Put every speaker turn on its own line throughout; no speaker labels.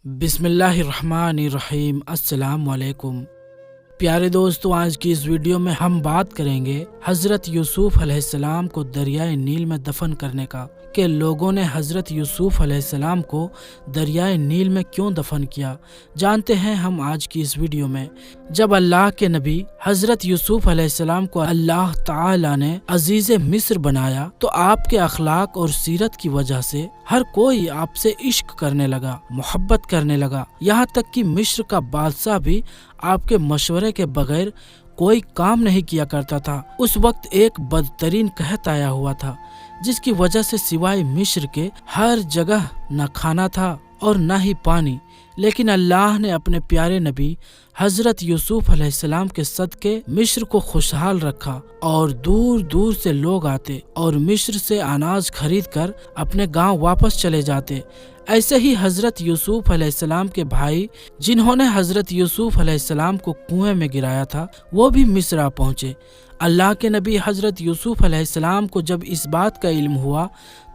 بسم اللہ الرحمن الرحیم۔ السلام علیکم پیارے دوستو، آج کی اس ویڈیو میں ہم بات کریں گے حضرت یوسف علیہ السلام کو دریائے نیل میں دفن کرنے کا، کہ لوگوں نے حضرت یوسف علیہ السلام کو دریائے نیل میں کیوں دفن کیا۔ جانتے ہیں ہم آج کی اس ویڈیو میں۔ جب اللہ کے نبی حضرت یوسف علیہ السلام کو اللہ تعالی نے عزیز مصر بنایا تو آپ کے اخلاق اور سیرت کی وجہ سے ہر کوئی آپ سے عشق کرنے لگا، محبت کرنے لگا، یہاں تک کہ مصر کا بادشاہ بھی آپ کے مشورے کے بغیر کوئی کام نہیں کیا کرتا تھا۔ اس وقت ایک بدترین قحط آیا ہوا تھا، جس کی وجہ سے سوائے مصر کے ہر جگہ نہ کھانا تھا اور نہ ہی پانی، لیکن اللہ نے اپنے پیارے نبی حضرت یوسف علیہ السلام کے صدقے مصر کو خوشحال رکھا، اور دور دور سے لوگ آتے اور مصر سے اناج خرید کر اپنے گاؤں واپس چلے جاتے۔ ایسے ہی حضرت یوسف علیہ السلام کے بھائی، جنہوں نے حضرت یوسف علیہ السلام کو کنویں میں گرایا تھا، وہ بھی مصر آ پہنچے۔ اللہ کے نبی حضرت یوسف علیہ السلام کو جب اس بات کا علم ہوا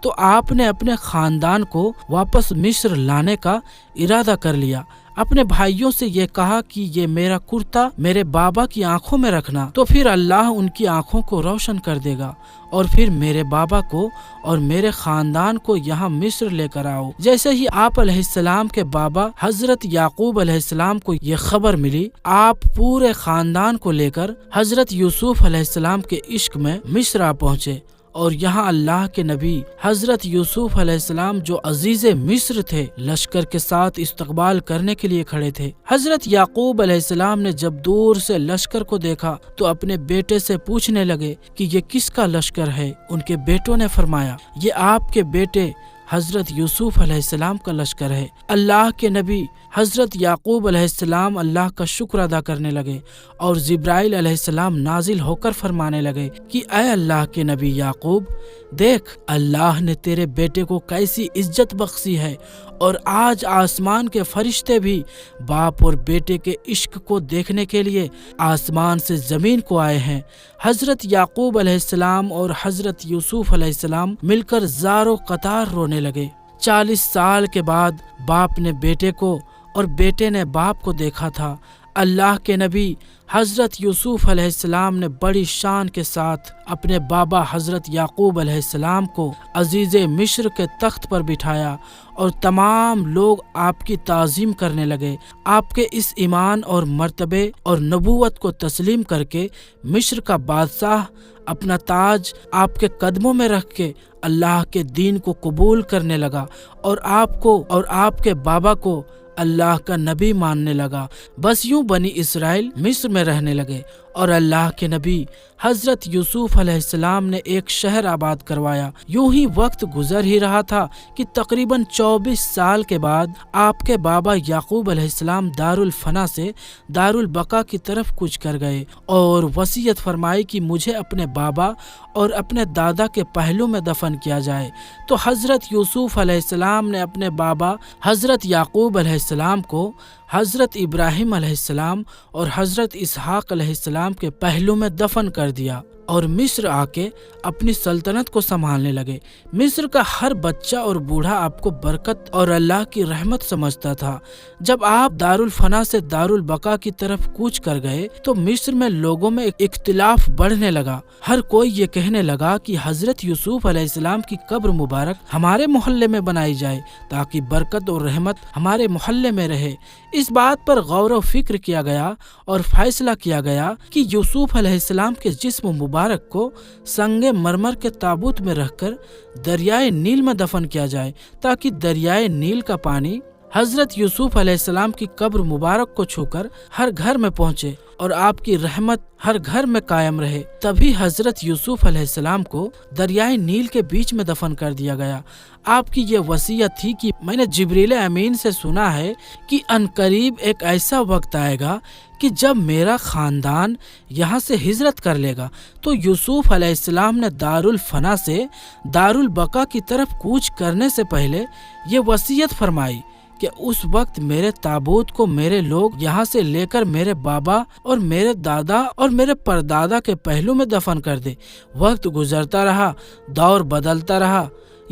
تو آپ نے اپنے خاندان کو واپس مصر لانے کا ارادہ کر لیا۔ اپنے بھائیوں سے یہ کہا کہ یہ میرا کرتا میرے بابا کی آنکھوں میں رکھنا، تو پھر اللہ ان کی آنکھوں کو روشن کر دے گا، اور پھر میرے بابا کو اور میرے خاندان کو یہاں مصر لے کر آؤ۔ جیسے ہی آپ علیہ السلام کے بابا حضرت یعقوب علیہ السلام کو یہ خبر ملی، آپ پورے خاندان کو لے کر حضرت یوسف علیہ السلام کے عشق میں مصر آ پہنچے، اور یہاں اللہ کے نبی حضرت یوسف علیہ السلام جو عزیز مصر تھے، لشکر کے ساتھ استقبال کرنے کے لیے کھڑے تھے۔ حضرت یعقوب علیہ السلام نے جب دور سے لشکر کو دیکھا تو اپنے بیٹے سے پوچھنے لگے کہ یہ کس کا لشکر ہے۔ ان کے بیٹوں نے فرمایا، یہ آپ کے بیٹے حضرت یوسف علیہ السلام کا لشکر ہے۔ اللہ کے نبی حضرت یعقوب علیہ السلام اللہ کا شکر ادا کرنے لگے، اور جبرائیل علیہ السلام نازل ہو کر فرمانے لگے کہ اے اللہ کے نبی یعقوب، دیکھ اللہ نے تیرے بیٹے کو کیسی عزت بخشی ہے، اور آج آسمان کے فرشتے بھی باپ اور بیٹے کے عشق کو دیکھنے کے لیے آسمان سے زمین کو آئے ہیں۔ حضرت یعقوب علیہ السلام اور حضرت یوسف علیہ السلام مل کر زاروں قطار رونے لگے۔ 40 سال کے بعد باپ نے بیٹے کو اور بیٹے نے باپ کو دیکھا تھا۔ اللہ کے نبی حضرت یوسف علیہ السلام نے بڑی شان کے ساتھ اپنے بابا حضرت یعقوب علیہ السلام کو عزیز مصر کے تخت پر بٹھایا، اور تمام لوگ آپ کی تعظیم کرنے لگے۔ آپ کے اس ایمان اور مرتبے اور نبوت کو تسلیم کر کے مصر کا بادشاہ اپنا تاج آپ کے قدموں میں رکھ کے اللہ کے دین کو قبول کرنے لگا، اور آپ کو اور آپ کے بابا کو اللہ کا نبی ماننے لگا۔ بس یوں بنی اسرائیل مصر میں رہنے لگے، اور اللہ کے نبی حضرت یوسف علیہ السلام نے ایک شہر آباد کروایا۔ یوں ہی وقت گزر ہی رہا تھا کہ تقریباً 24 سال کے بعد آپ کے بابا یعقوب علیہ السلام دارالفنا سے دارالبقا کی طرف کوچ کر گئے، اور وصیت فرمائی کہ مجھے اپنے بابا اور اپنے دادا کے پہلو میں دفن کیا جائے۔ تو حضرت یوسف علیہ السلام نے اپنے بابا حضرت یعقوب علیہ السلام کو حضرت ابراہیم علیہ السلام اور حضرت اسحاق علیہ السلام کے پہلو میں دفن کر دیا، اور مصر آ کے اپنی سلطنت کو سنبھالنے لگے۔ مصر کا ہر بچہ اور بوڑھا آپ کو برکت اور اللہ کی رحمت سمجھتا تھا۔ جب آپ دارالفنا سے دارالبقا کی طرف کوچ کر گئے تو مصر میں لوگوں میں اختلاف بڑھنے لگا۔ ہر کوئی یہ کہنے لگا کہ حضرت یوسف علیہ السلام کی قبر مبارک ہمارے محلے میں بنائی جائے تاکہ برکت اور رحمت ہمارے محلے میں رہے۔ اس بات پر غور و فکر کیا گیا اور فیصلہ کیا گیا کہ یوسف علیہ السلام کے جسم مبارک کو سنگ مرمر کے تابوت میں رکھ کر دریائے نیل میں دفن کیا جائے، تاکہ دریائے نیل کا پانی حضرت یوسف علیہ السلام کی قبر مبارک کو چھو کر ہر گھر میں پہنچے، اور آپ کی رحمت ہر گھر میں قائم رہے۔ تبھی حضرت یوسف علیہ السلام کو دریائے نیل کے بیچ میں دفن کر دیا گیا۔ آپ کی یہ وصیت تھی کہ میں نے جبریل امین سے سنا ہے کہ عنقریب ایک ایسا وقت آئے گا کہ جب میرا خاندان یہاں سے ہجرت کر لے گا۔ تو یوسف علیہ السلام نے دارالفنا سے دارالبقا کی طرف کوچ کرنے سے پہلے یہ وصیت فرمائی کہ اس وقت میرے تابوت کو میرے لوگ یہاں سے لے کر میرے بابا اور میرے دادا اور میرے پردادا کے پہلو میں دفن کر دے۔ وقت گزرتا رہا، دور بدلتا رہا،